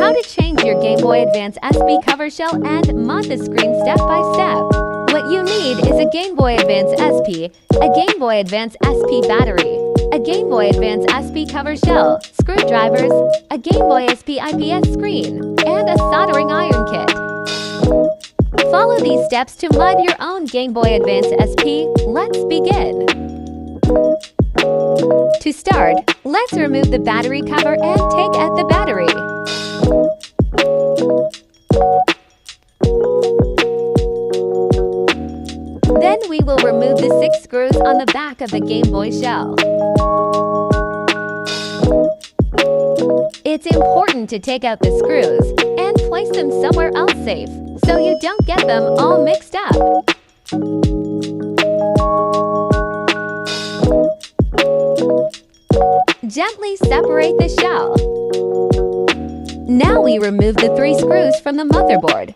How to change your Game Boy Advance SP cover shell and mod the screen step by step. What you need is a Game Boy Advance SP, a Game Boy Advance SP battery, a Game Boy Advance SP cover shell, screwdrivers, a Game Boy SP IPS screen, and a soldering iron kit. Follow these steps to mod your own Game Boy Advance SP. Let's begin. To start, let's remove the battery cover and take out the battery. Then we will remove the 6 screws on the back of the Game Boy shell. It's important to take out the screws and place them somewhere else safe, so you don't get them all mixed up. Gently separate the shell. Now we remove the 3 screws from the motherboard.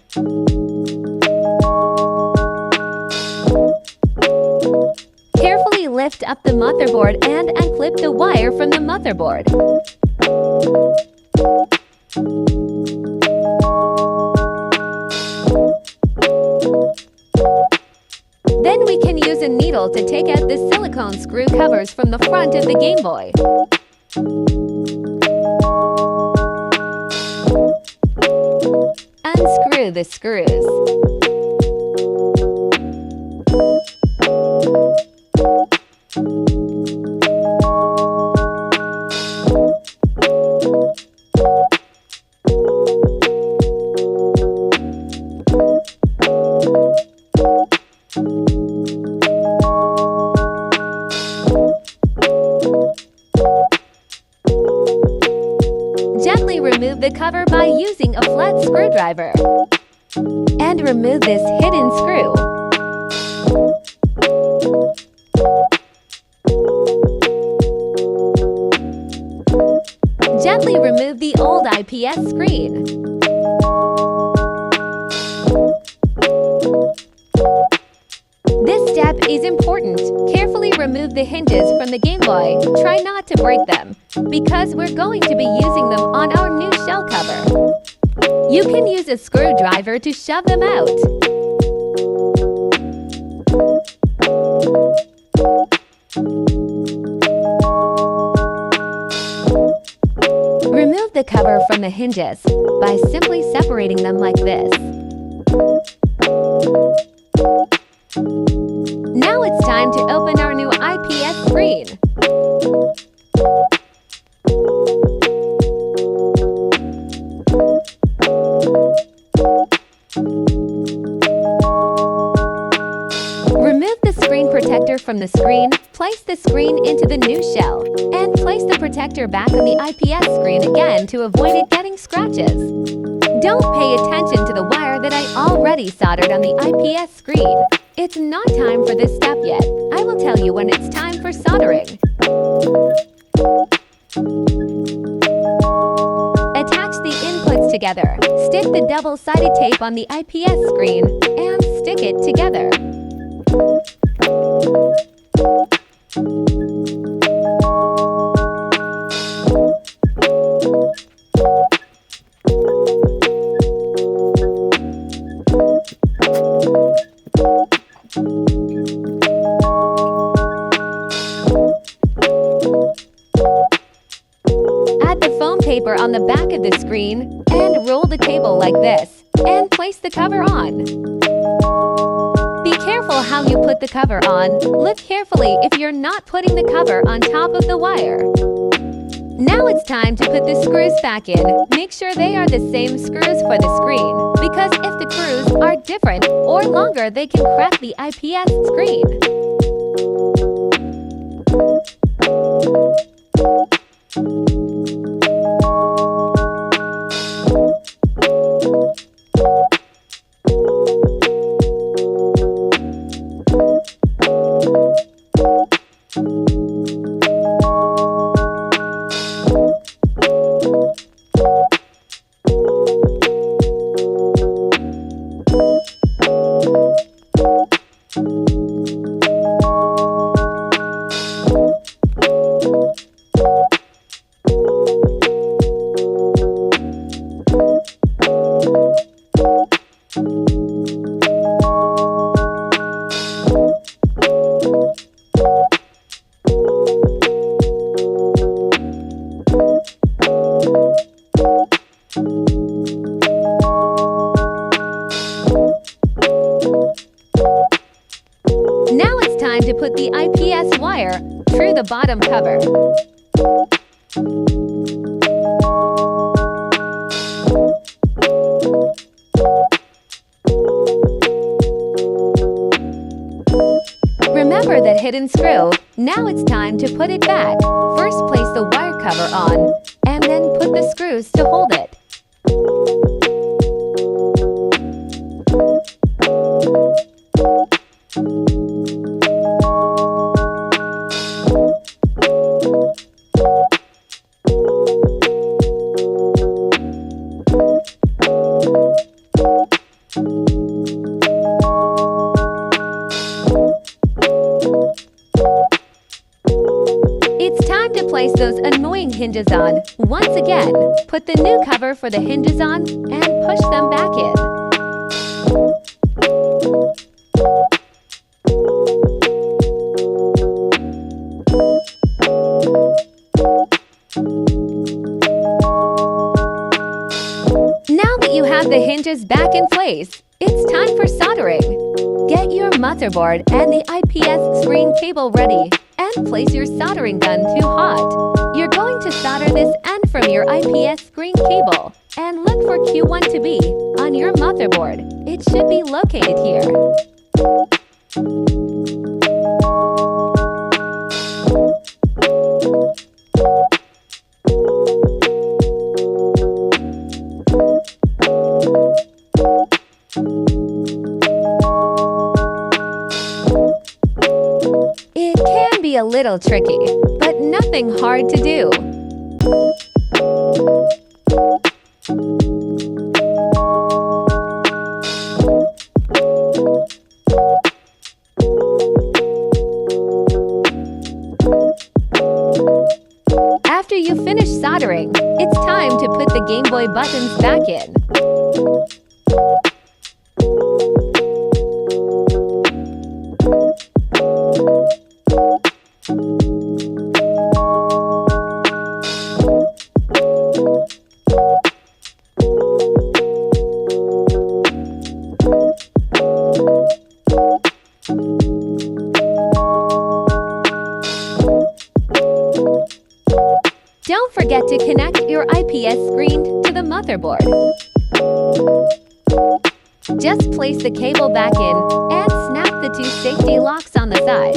Carefully lift up the motherboard and unclip the wire from the motherboard. Then we can use a needle to take out the silicone screw covers from the front of the Game Boy. Unscrew the screws. Gently remove the cover by using a flat screwdriver. And remove this hidden screw. Gently remove the old IPS screen. This step is important. Carefully remove the hinges from the Game Boy. Try not to break them, because we're going to be using them on our new shell cover. You can use a screwdriver to shove them out. Remove the cover from the hinges by simply separating them like this. Now it's time to open our new IPS screen. Remove the screen protector from the screen, place the screen into the new shell, and place the protector back on the IPS screen again to avoid it getting scratches. Don't pay attention to the wire that I already soldered on the IPS screen. It's not time for this step yet. I will tell you when it's time for soldering. Attach the inputs together. Stick the double-sided tape on the IPS screen and stick it together. Add the foam paper on the back of the screen and roll the cable like this and place the cover on. Be careful how you put the cover on. Lift carefully if you're not putting the cover on top of the wire. Now it's time to put the screws back in. Make sure they are the same screws for the screen, because if the screws are different or longer, they can crack the IPS screen. wire through the bottom cover. Remember that hidden screw. Now it's time to put it back. First place the wire cover on, and then put the screws to hold it. It's time to place those annoying hinges on. Once again, put the new cover for the hinges on and push them back in. Now that you have the hinges back in place, it's time for soldering. Get your motherboard and the IPS screen cable ready and place your soldering gun to hot. You're going to solder this end from your IPS screen cable and look for Q1 to be on your motherboard. It should be located here. It can be a little tricky, but nothing hard to do. After you finish soldering, it's time to put the Gameboy buttons back in. Don't forget to connect your IPS screen to the motherboard. Just place the cable back in and snap the two safety locks on the side.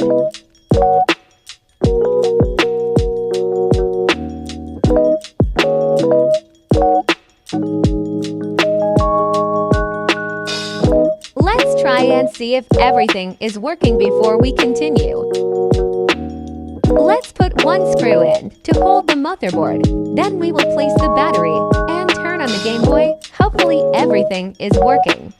Let's try and see if everything is working before we continue. Let's put one screw in to hold the motherboard. Then we will place the battery and turn on the Gameboy. Hopefully everything is working.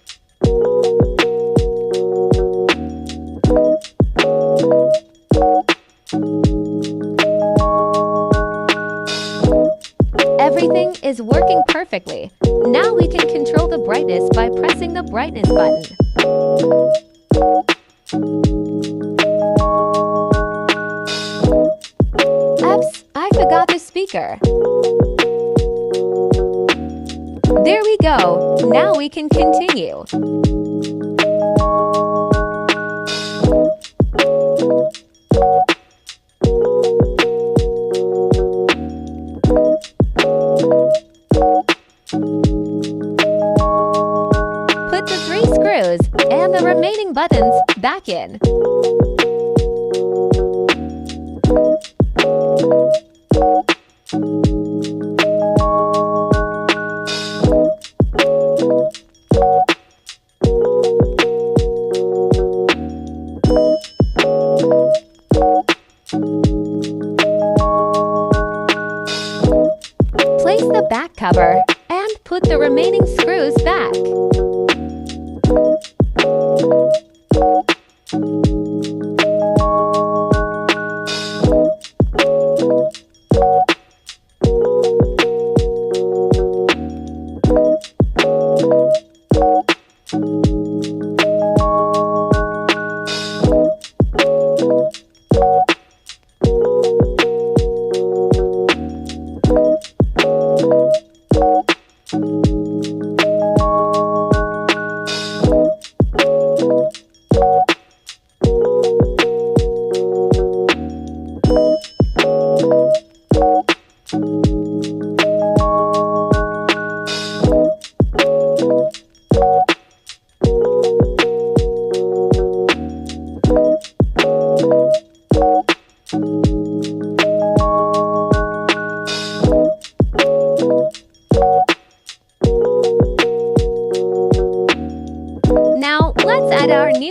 Everything is working perfectly. Now we can control the brightness by pressing the brightness button. Oops, I forgot the speaker. There we go. Now we can continue. Put the 3 screws and the remaining buttons back in. Place the back cover and put the remaining screws back.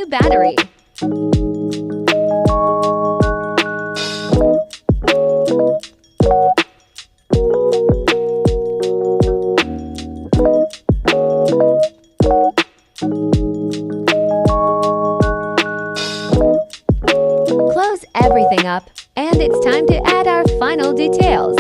new battery. Close everything up, and it's time to add our final details.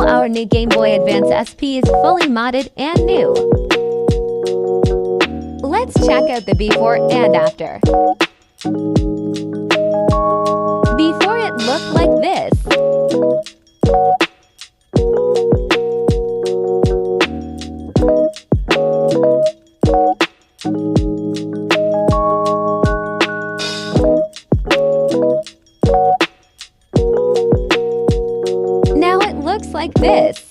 Our new Game Boy Advance SP is fully modded and new. Let's check out the before and after. Before it looked like this. Now it looks like this.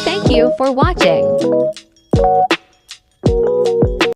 Thank you for watching.